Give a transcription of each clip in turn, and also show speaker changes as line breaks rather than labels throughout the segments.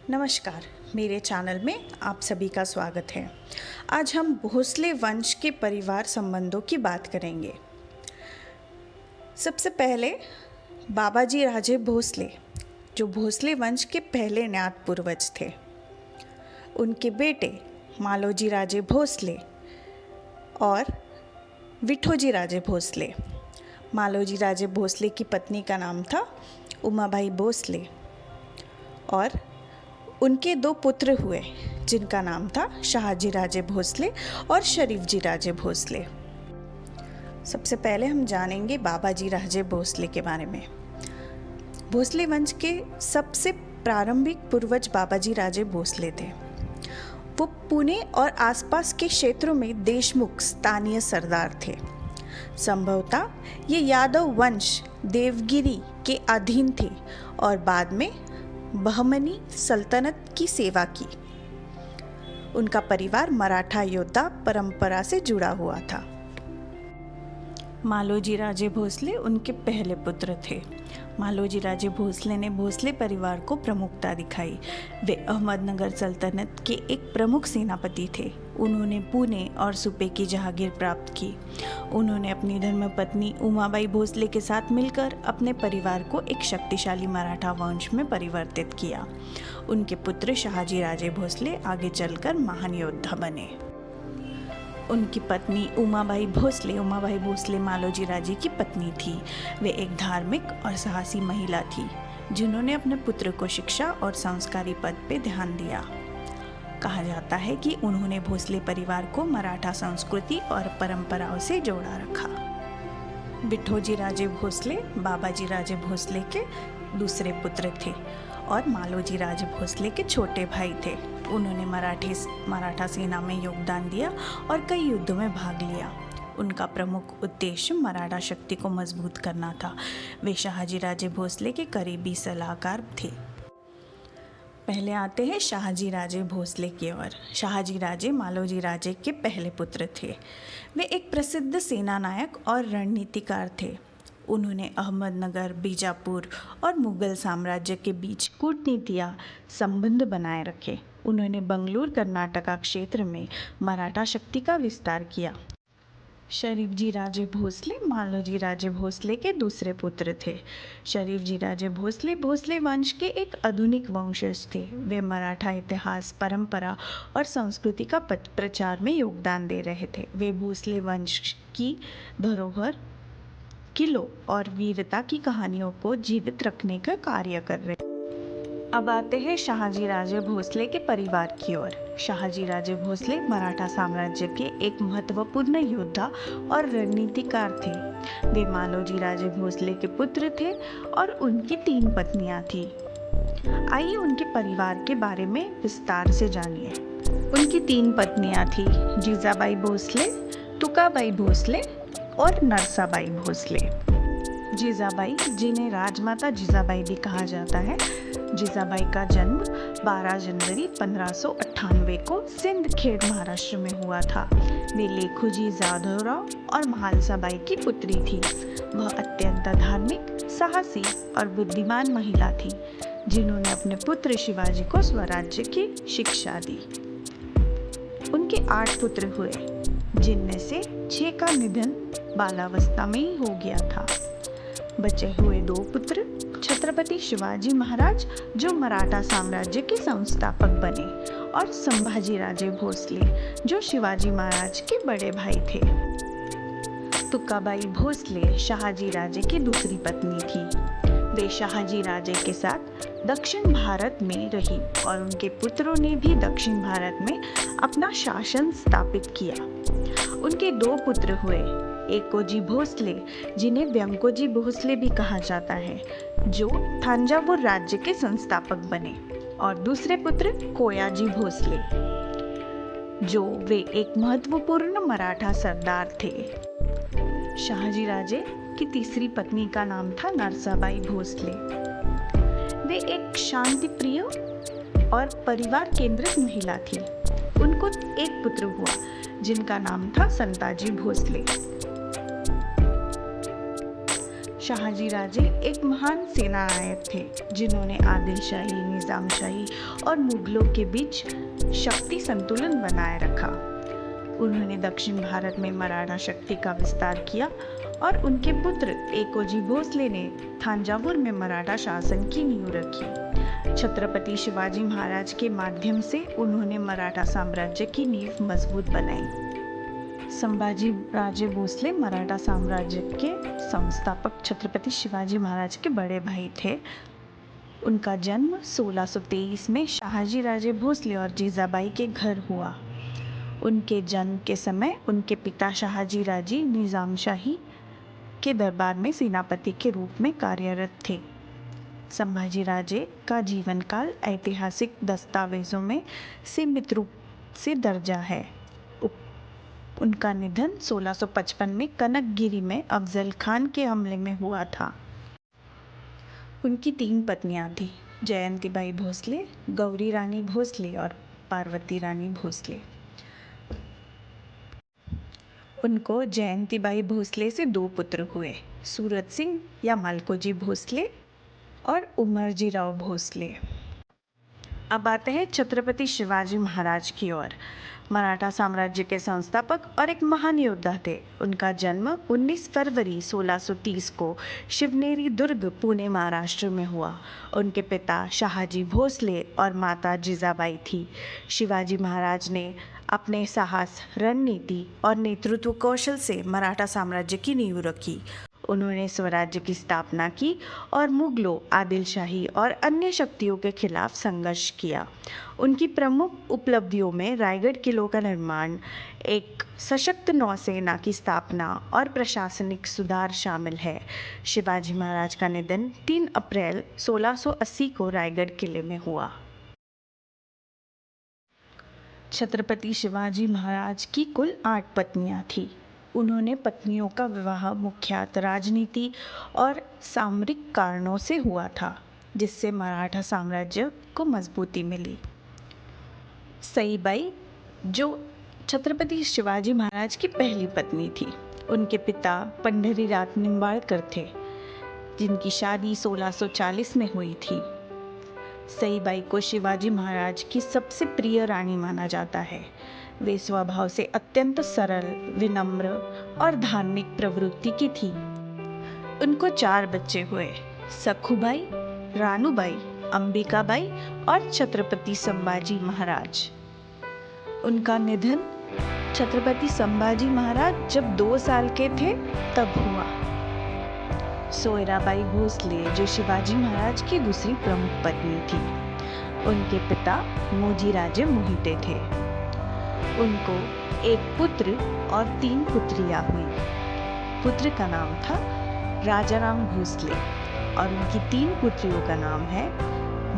नमस्कार, मेरे चैनल में आप सभी का स्वागत है। आज हम भोसले वंश के परिवार संबंधों की बात करेंगे। सबसे पहले बाबाजी राजे भोसले, जो भोसले वंश के पहले न्यात पूर्वज थे। उनके बेटे मालोजी राजे भोसले और विठोजी राजे भोसले। मालोजी राजे भोसले की पत्नी का नाम था उमाबाई भोसले और उनके दो पुत्र हुए जिनका नाम था शाहजी राजे भोसले और शरीफ जी राजे भोसले। सबसे पहले हम जानेंगे बाबाजी राजे भोसले के बारे में। भोसले वंश के सबसे प्रारंभिक पूर्वज बाबाजी राजे भोसले थे। वो पुणे और आसपास के क्षेत्रों में देशमुख स्थानीय सरदार थे। संभवतः ये यादव वंश देवगिरी के अधीन थे और बाद में बहमनी सल्तनत की सेवा की। उनका परिवार मराठा योद्धा परंपरा से जुड़ा हुआ था। मालोजी राजे भोसले उनके पहले पुत्र थे। मालोजी राजे भोसले ने भोसले परिवार को प्रमुखता दिखाई। वे अहमदनगर सल्तनत के एक प्रमुख सेनापति थे। उन्होंने पुणे और सूबे की जहागीर प्राप्त की। उन्होंने अपनी धर्मपत्नी उमाबाई भोसले के साथ मिलकर अपने परिवार को एक शक्तिशाली मराठा वंश में परिवर्तित किया। उनके पुत्र शाहजी राजे भोसले आगे चलकर महान योद्धा बने। उनकी पत्नी उमाबाई भोसले मालोजी राजे की पत्नी थी। वे एक धार्मिक और साहसी महिला थी जिन्होंने अपने पुत्र को शिक्षा और संस्कारी पद पे ध्यान दिया। कहा जाता है कि उन्होंने भोसले परिवार को मराठा संस्कृति और परंपराओं से जोड़ा रखा। विठोजी राजे भोसले बाबाजी राजे भोसले के दूसरे पुत्र थे और मालोजी राजे भोसले के छोटे भाई थे। उन्होंने मराठा सेना में योगदान दिया और कई युद्धों में भाग लिया। उनका प्रमुख उद्देश्य मराठा शक्ति को मजबूत करना था। वे शाहजी राजे भोसले के करीबी सलाहकार थे। पहले आते हैं शाहजी राजे भोसले की ओर। शाहजी राजे मालोजी राजे के पहले पुत्र थे। वे एक प्रसिद्ध सेना नायक और रणनीतिकार थे। उन्होंने अहमदनगर, बीजापुर और मुगल साम्राज्य के बीच कूटनीतिक संबंध बनाए रखे। उन्होंने बंगलूर कर्नाटका क्षेत्र में मराठा शक्ति का विस्तार किया। शरीफ जी राजे भोसले मालोजी राजे भोसले के दूसरे पुत्र थे। शरीफ जी राजे भोसले भोसले वंश के एक आधुनिक वंशज थे। वे मराठा इतिहास, परंपरा और संस्कृति का प्रचार में योगदान दे रहे थे। वे भोसले वंश की धरोहर, किलों और वीरता की कहानियों को जीवित रखने का कार्य कर रहे। अब आते हैं शाहजी राजे भोसले के परिवार की ओर। शाहजी राजे भोसले मराठा साम्राज्य के एक महत्वपूर्ण योद्धा और रणनीतिकार थे। वे मालोजी राजे भोसले के पुत्र थे और उनकी 3 पत्नियां थीं। आइए उनके परिवार के बारे में विस्तार से जानिए। उनकी 3 पत्नियां थीं, जीजाबाई भोसले, तुकाबाई भोसले और नरसाबाई भोसले। जीजाबाई, जिन्हें राजमाता जीजाबाई भी कहा जाता है, जीजाबाई का जन्म 12 जनवरी 1598 को सिंध खेड़ महाराष्ट्र में हुआ था। वे लेखोजी जाधवराव और महालसाबाई की पुत्री थी। वह अत्यंत धार्मिक, साहसी और बुद्धिमान महिला थी जिन्होंने अपने पुत्र शिवाजी को स्वराज्य की शिक्षा दी। उनके 8 पुत्र हुए, जिनमें से 6 का निधन बालावस्था में ही हो गया था। बचे हुए 2 पुत्र छत्रपति शिवाजी महाराज, जो मराठा साम्राज्य के संस्थापक बने, और संभाजी राजे भोसले, जो शिवाजी महाराज के बड़े भाई थे। तुकाबाई भोसले शाहजी राजे की दूसरी पत्नी थी। वे शाहजी राजे के साथ दक्षिण भारत में रही और उनके पुत्रों ने भी दक्षिण भारत में अपना शासन स्थापित किया। उनके 2 पुत्र हुए, एकोजी भोसले, जिन्हें व्यंकोजी भोसले भी कहा जाता है, जो थांजावुर राज्य के संस्थापक बने, और दूसरे पुत्र कोयाजी भोसले, जो वे एक महत्वपूर्ण मराठा सरदार थे। शाहजी राजे की तीसरी पत्नी का नाम था नरसाबाई भोसले। वे एक शांतिप्रिय और परिवार केंद्रित महिला थी। उनको एक पुत्र हुआ जिनका नाम था संताजी भोसले। शहाजी राजे एक महान सेनानायक थे जिन्होंने आदिल शाही, निज़ाम शाही और मुगलों के बीच शक्ति संतुलन बनाए रखा। उन्होंने दक्षिण भारत में मराठा शक्ति का विस्तार किया और उनके पुत्र एकोजी भोसले ने थांजावुर में मराठा शासन की नींव रखी। छत्रपति शिवाजी महाराज के माध्यम से उन्होंने मराठा साम्राज्य की नींव मजबूत बनाई। संभाजी राजे भोसले मराठा साम्राज्य के संस्थापक छत्रपति शिवाजी महाराज के बड़े भाई थे। उनका जन्म 1623 में शहाजी राजे भोसले और जीजाबाई के घर हुआ। उनके जन्म के समय उनके पिता शहाजी राजे निज़ाम शाही के दरबार में सेनापति के रूप में कार्यरत थे। संभाजी राजे का जीवन काल ऐतिहासिक दस्तावेजों में सीमित रूप से दर्जा है। उनका निधन 1655 में कनकगिरी में अफजल खान के हमले में हुआ था। उनकी 3 पत्नियां थीं, जयंतीबाई भोसले, गौरी रानी भोसले और पार्वती रानी भोसले। उनको जयंतीबाई भोसले से 2 पुत्र हुए, सूरत सिंह या मालकोजी भोसले और उमरजी राव भोसले। अब आते हैं छत्रपति शिवाजी महाराज की ओर। मराठा साम्राज्य के संस्थापक और एक महान योद्धा थे। उनका जन्म 19 फरवरी 1630 को शिवनेरी दुर्ग, पुणे, महाराष्ट्र में हुआ। उनके पिता शहाजी भोसले और माता जीजाबाई थी। शिवाजी महाराज ने अपने साहस, रणनीति और नेतृत्व कौशल से मराठा साम्राज्य की नींव रखी। उन्होंने स्वराज्य की स्थापना की और मुगलों, आदिल शाही और अन्य शक्तियों के खिलाफ संघर्ष किया। उनकी प्रमुख उपलब्धियों में रायगढ़ किलों का निर्माण, एक सशक्त नौसेना की स्थापना और प्रशासनिक सुधार शामिल है। शिवाजी महाराज का निधन 3 अप्रैल 1680 को रायगढ़ किले में हुआ। छत्रपति शिवाजी महाराज की कुल 8 पत्नियां थीं। उन्होंने पत्नियों का विवाह मुख्यतः राजनीति और सामरिक कारणों से हुआ था, जिससे मराठा साम्राज्य को मजबूती मिली। सईबाई, जो छत्रपति शिवाजी महाराज की पहली पत्नी थी, उनके पिता पंढरीनाथ निंबाळकर थे, जिनकी शादी 1640 में हुई थी। सईबाई को शिवाजी महाराज की सबसे प्रिय रानी माना जाता है। वे स्वभाव से अत्यंत सरल, विनम्र और धार्मिक प्रवृत्ति की थी। उनको 4 बच्चे हुए, सखुबाई, रानूबाई, अंबिकाबाई और छत्रपति संभाजी महाराज। उनका निधन छत्रपति संभाजी महाराज जब 2 साल के थे तब हुआ। सोयराबाई भोसले, जो शिवाजी महाराज की दूसरी प्रमुख पत्नी थी, उनके पिता मोजीराजे मोहिते थे। उनको 1 पुत्र और 3 पुत्रियां हुई। पुत्र का नाम था राजाराम भोसले और उनकी 3 पुत्रियों का नाम है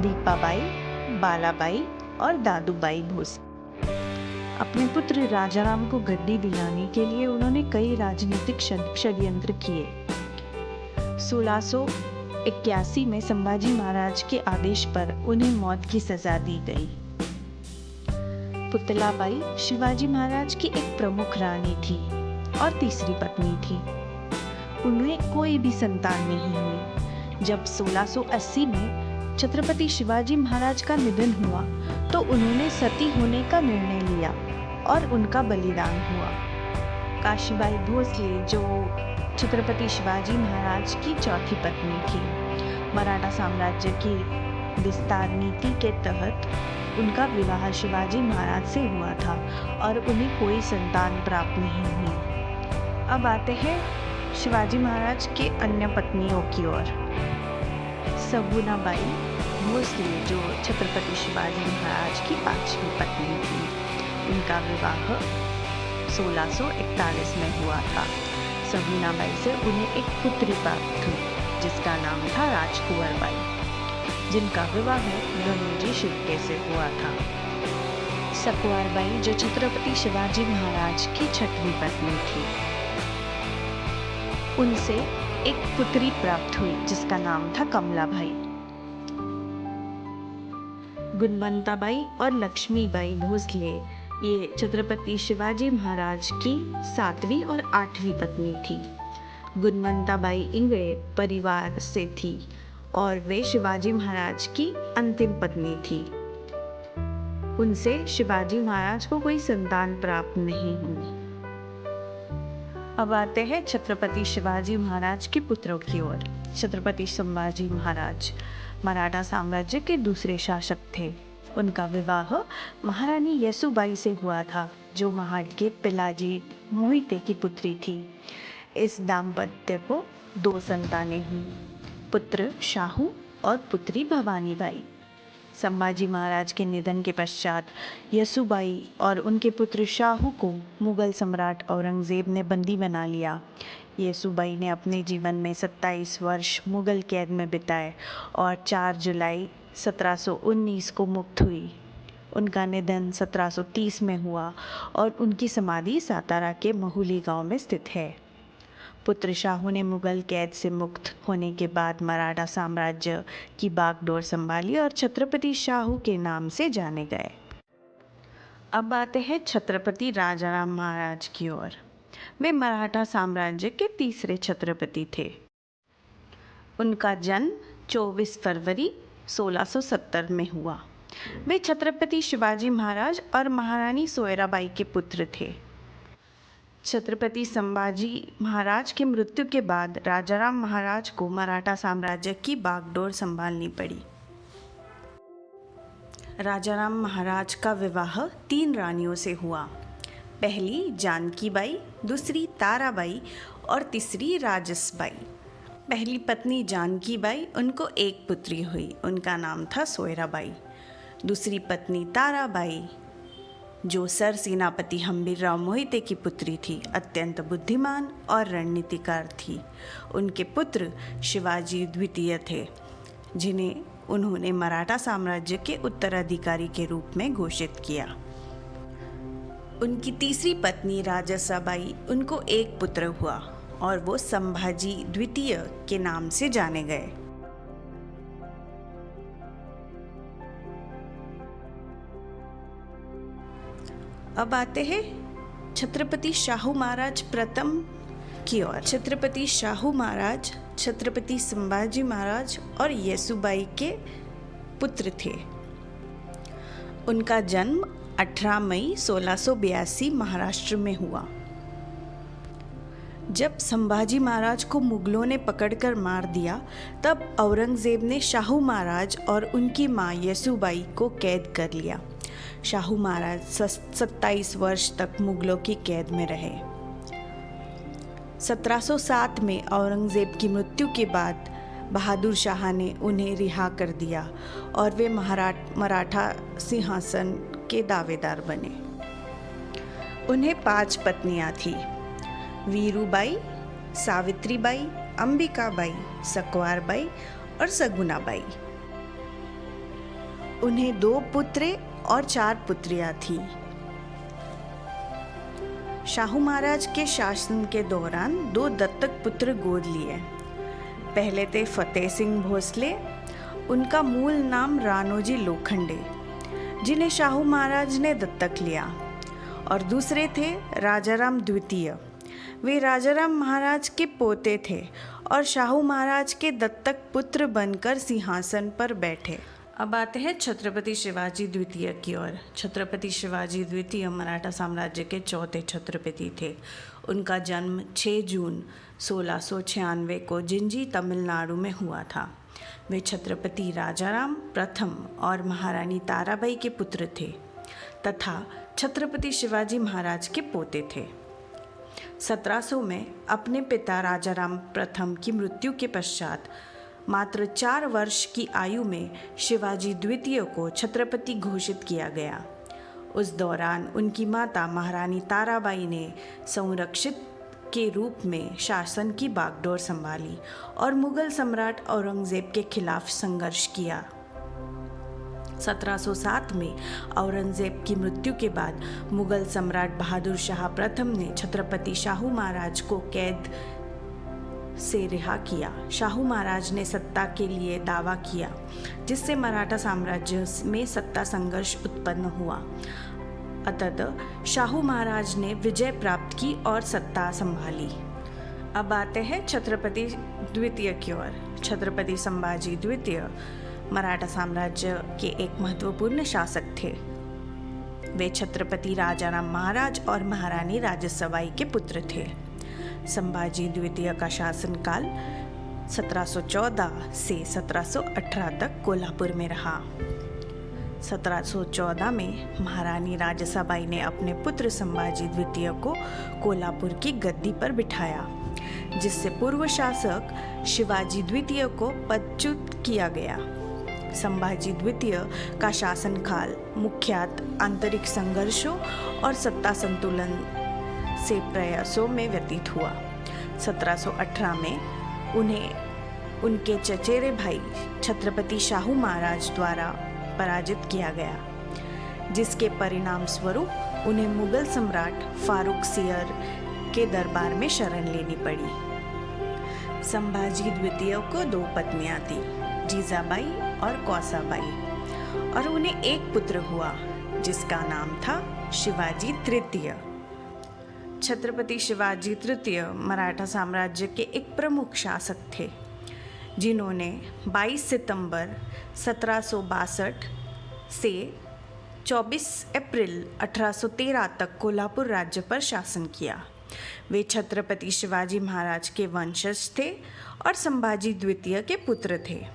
दीपाबाई, बालाबाई और दादूबाई भोसले। अपने पुत्र राजाराम को गद्दी दिलाने के लिए उन्होंने कई राजनीतिक षड्यंत्र किए। 1681 में संभाजी महाराज के आदेश पर उन्हें मौत की सजा दी गई। पुतलाबाई शिवाजी महाराज की एक प्रमुख रानी थी और तीसरी पत्नी थी। उन्हें कोई भी संतान नहीं हुई। जब 1680 में छत्रपति शिवाजी महाराज का निधन हुआ तो उन्होंने सती होने का निर्णय लिया और उनका बलिदान हुआ। काशीबाई भोसले, जो छत्रपति शिवाजी महाराज की चौथी पत्नी थी, मराठा साम्राज्य की विस्तार नीति के तहत उनका विवाह शिवाजी महाराज से हुआ था और उन्हें कोई संतान प्राप्त नहीं हुई। अब आते हैं शिवाजी महाराज के अन्य पत्नियों की ओर। सगुनाबाई भोसले, जो छत्रपति शिवाजी महाराज की 5वीं पत्नी थी, उनका विवाह 1641 में हुआ था। सगुनाबाई से उन्हें एक पुत्री प्राप्त हुई जिसका नाम था राजकुंवर बाई, जिनका विवाह गणोजी शिर्के से हुआ था। सकुवार बाई, जो छत्रपति शिवाजी महाराज की 6वीं पत्नी थी, उनसे एक पुत्री प्राप्त हुई जिसका नाम था कमलाबाई। गुणवंताबाई और लक्ष्मीबाई भोसले, ये छत्रपति शिवाजी महाराज की 7वीं और 8वीं पत्नी थी। गुणवंताबाई इंगळे परिवार से थी और वे शिवाजी महाराज की अंतिम पत्नी थी। उनसे शिवाजी महाराज को कोई संतान प्राप्त नहीं हुई। अब आते हैं छत्रपति शिवाजी महाराज के पुत्रों की ओर। छत्रपति संभाजी महाराज मराठा साम्राज्य के दूसरे शासक थे। उनका विवाह महारानी येसुबाई से हुआ था, जो महाड के पिलाजी मोहिते की पुत्री थी। इस दाम्पत्य को 2 संतानें हुई, पुत्र शाहू और पुत्री भवानीबाई। संभाजी महाराज के निधन के पश्चात येसुबाई और उनके पुत्र शाहू को मुगल सम्राट औरंगजेब ने बंदी बना लिया। येसुबाई ने अपने जीवन में 27 वर्ष मुगल कैद में बिताए और 4 जुलाई 1719 को मुक्त हुई। उनका निधन 1730 में हुआ और उनकी समाधि सातारा के महुली गांव में स्थित है। पुत्र शाहू ने मुगल कैद से मुक्त होने के बाद मराठा साम्राज्य की बागडोर संभाली और छत्रपति शाहू के नाम से जाने गए। अब आते हैं छत्रपति राजाराम महाराज की ओर। वे मराठा साम्राज्य के तीसरे छत्रपति थे। उनका जन्म 24 फरवरी 1670 में हुआ। वे छत्रपति शिवाजी महाराज और महारानी सोयराबाई के पुत्र थे। छत्रपति संभाजी महाराज की मृत्यु के बाद राजाराम महाराज को मराठा साम्राज्य की बागडोर संभालनी पड़ी। राजाराम महाराज का विवाह 3 रानियों से हुआ। पहली जानकी बाई, दूसरी ताराबाई और तीसरी राजसबाई। पहली पत्नी जानकी बाई, उनको एक पुत्री हुई, उनका नाम था सोयराबाई। दूसरी पत्नी ताराबाई, जो सर सेनापति हम्बीरराव मोहिते की पुत्री थी, अत्यंत बुद्धिमान और रणनीतिकार थी। उनके पुत्र शिवाजी द्वितीय थे, जिन्हें उन्होंने मराठा साम्राज्य के उत्तराधिकारी के रूप में घोषित किया। उनकी तीसरी पत्नी राजसाबाई, उनको एक पुत्र हुआ और वो संभाजी द्वितीय के नाम से जाने गए। अब आते हैं छत्रपति शाहू महाराज प्रथम की ओर। छत्रपति शाहू महाराज छत्रपति संभाजी महाराज और येसुबाई के पुत्र थे। उनका जन्म 18 मई 1682 महाराष्ट्र में हुआ। जब संभाजी महाराज को मुगलों ने पकड़कर मार दिया, तब औरंगजेब ने शाहू महाराज और उनकी मां येसुबाई को कैद कर लिया। शाहू महाराज 27 वर्ष तक मुगलों की कैद में रहे। 1707 में औरंगजेब की मृत्यु के बाद बहादुर शाह ने उन्हें रिहा कर दिया और वे मराठा सिंहासन के दावेदार बने। उन्हें 5 पत्नियां थीं: वीरूबाई, सावित्रीबाई, अंबिकाबाई, सकवारबाई और सगुनाबाई। उन्हें 2 पुत्र और 4 पुत्रियां थीं। शाहू महाराज के शासन के दौरान 2 दत्तक पुत्र गोद लिए। पहले थे फतेह सिंह भोसले, उनका मूल नाम राणोजी लोखंडे, जिन्हें शाहू महाराज ने दत्तक लिया, और दूसरे थे राजाराम द्वितीय। वे राजाराम महाराज के पोते थे और शाहू महाराज के दत्तक पुत्र बनकर सिंहासन पर बैठे। अब आते हैं छत्रपति शिवाजी द्वितीय की ओर। छत्रपति शिवाजी द्वितीय मराठा साम्राज्य के चौथे छत्रपति थे। उनका जन्म 6 जून 1696 को जिंजी, तमिलनाडु में हुआ था। वे छत्रपति राजाराम प्रथम और महारानी ताराबाई के पुत्र थे तथा छत्रपति शिवाजी महाराज के पोते थे। 1700 में अपने पिता राजाराम प्रथम की मृत्यु के पश्चात मात्र 4 वर्ष की आयु में शिवाजी द्वितीय को छत्रपति घोषित किया गया। उस दौरान उनकी माता महारानी ताराबाई ने संरक्षित के रूप में शासन की बागडोर संभाली और मुगल सम्राट औरंगजेब के खिलाफ संघर्ष किया। 1707 में औरंगजेब की मृत्यु के बाद मुगल सम्राट बहादुर शाह प्रथम ने छत्रपति शाहू महाराज को कैद से रिहा किया। शाहू महाराज ने सत्ता के लिए दावा किया, जिससे मराठा साम्राज्य में सत्ता संघर्ष उत्पन्न हुआ। अतः शाहू महाराज ने विजय प्राप्त की और सत्ता संभाली। अब आते हैं छत्रपति द्वितीय की ओर। छत्रपति संभाजी द्वितीय मराठा साम्राज्य के एक महत्वपूर्ण शासक थे। वे छत्रपति राजाराम महाराज और महारानी राजसबाई के पुत्र थे। संभाजी द्वितीय का शासनकाल 1714 से 1718 तक कोल्हापुर में रहा। 1714 में महारानी राजसबाई ने अपने पुत्र संभाजी द्वितीय को कोल्हापुर की गद्दी पर बिठाया, जिससे पूर्व शासक शिवाजी द्वितीय को पदच्युत किया गया। संभाजी द्वितीय का शासनकाल मुख्यतः आंतरिक संघर्षों और सत्ता संतुलन से प्रयासों में व्यतीत हुआ। 1718 में उन्हें उनके चचेरे भाई छत्रपति शाहू महाराज द्वारा पराजित किया गया, जिसके परिणाम स्वरूप उन्हें मुगल सम्राट फारूक सियर के दरबार में शरण लेनी पड़ी। संभाजी द्वितीय को 2 पत्नियां थी, जीजाबाई और कौसाबाई, और उन्हें एक पुत्र हुआ जिसका नाम था शिवाजी तृतीय। छत्रपति शिवाजी तृतीय मराठा साम्राज्य के एक प्रमुख शासक थे, जिन्होंने 22 सितंबर 1762 से 24 अप्रैल 1813 तक कोल्हापुर राज्य पर शासन किया। वे छत्रपति शिवाजी महाराज के वंशज थे और संभाजी द्वितीय के पुत्र थे।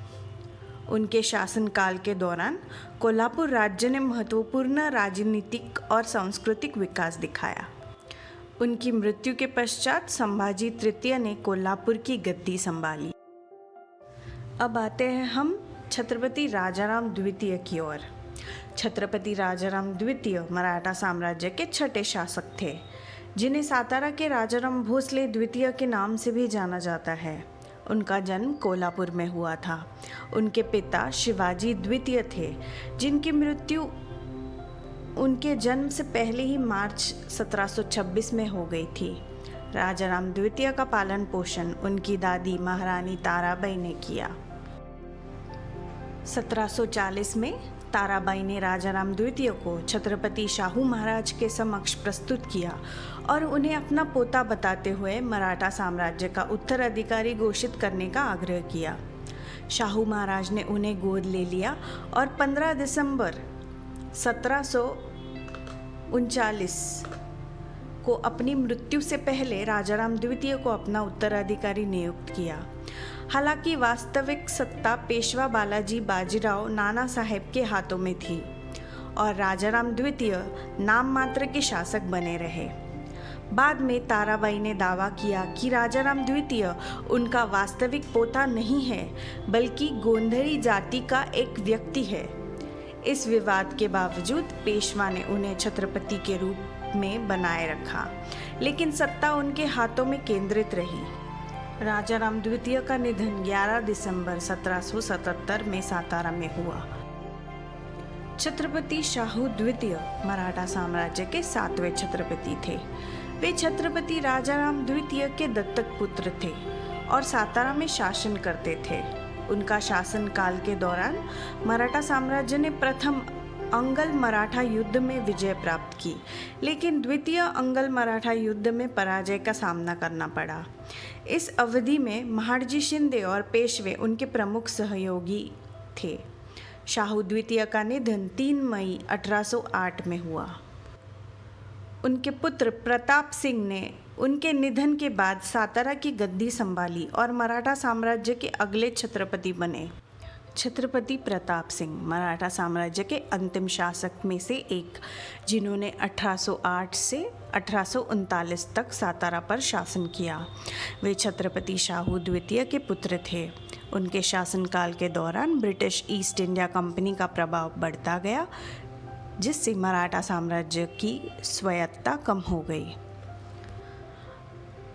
उनके शासनकाल के दौरान कोल्हापुर राज्य ने महत्वपूर्ण राजनीतिक और सांस्कृतिक विकास दिखाया। उनकी मृत्यु के पश्चात संभाजी तृतीय ने कोल्हापुर की गद्दी संभाली। अब आते हैं हम छत्रपति राजाराम द्वितीय की ओर। छत्रपति राजाराम द्वितीय मराठा साम्राज्य के छठे शासक थे, जिन्हें सातारा के राजाराम भोसले द्वितीय के नाम से भी जाना जाता है। उनका जन्म कोल्हापुर में हुआ था। उनके पिता शिवाजी द्वितीय थे, जिनकी मृत्यु उनके जन्म से पहले ही मार्च 1726 में हो गई थी। राजाराम द्वितीय का पालन पोषण उनकी दादी महारानी ताराबाई ने किया। 1740 में ताराबाई ने राजाराम द्वितीय को छत्रपति शाहू महाराज के समक्ष प्रस्तुत किया और उन्हें अपना पोता बताते हुए मराठा साम्राज्य का उत्तराधिकारी घोषित करने का आग्रह किया। शाहू महाराज ने उन्हें गोद ले लिया और 15 दिसंबर 1739 को अपनी मृत्यु से पहले राजाराम द्वितीय को अपना उत्तराधिकारी नियुक्त किया। हालांकि वास्तविक सत्ता पेशवा बालाजी बाजीराव नाना साहेब के हाथों में थी और राजाराम द्वितीय नाम मात्र के शासक बने रहे। बाद में ताराबाई ने दावा किया कि राजाराम द्वितीय उनका वास्तविक पोता नहीं है, बल्कि गोंधली जाति का एक व्यक्ति है। इस विवाद के बावजूद पेशवा ने उन्हें छत्रपति के रूप में बनाए रखा, लेकिन सत्ता उनके हाथों में केंद्रित रही। राजाराम द्वितीय का निधन 11 दिसंबर 1777 में सातारा में हुआ। छत्रपति शाहू द्वितीय मराठा साम्राज्य के 7वें छत्रपति थे। वे छत्रपति राजाराम द्वितीय के दत्तक पुत्र थे और सातारा में शासन करते थे। उनका शासनकाल के दौरान मराठा साम्राज्य ने प्रथम अंगल मराठा युद्ध में विजय प्राप्त की, लेकिन द्वितीय अंगल मराठा युद्ध में पराजय का सामना करना पड़ा। इस अवधि में महादजी शिंदे और पेशवे उनके प्रमुख सहयोगी थे। शाहू द्वितीय का निधन 3 मई 1808 में हुआ। उनके पुत्र प्रताप सिंह ने उनके निधन के बाद सातारा की गद्दी संभाली और मराठा साम्राज्य के अगले छत्रपति बने। छत्रपति प्रताप सिंह मराठा साम्राज्य के अंतिम शासक में से एक, जिन्होंने 1808 से 1839 तक सातारा पर शासन किया। वे छत्रपति शाहू द्वितीय के पुत्र थे। उनके शासनकाल के दौरान ब्रिटिश ईस्ट इंडिया कंपनी का प्रभाव बढ़ता गया, जिससे मराठा साम्राज्य की स्वायत्तता कम हो गई।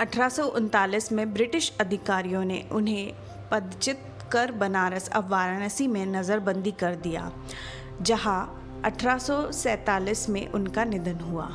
1839 में ब्रिटिश अधिकारियों ने उन्हें पदच्युत कर बनारस अब वाराणसी में नज़रबंदी कर दिया, जहां 1847 में उनका निधन हुआ।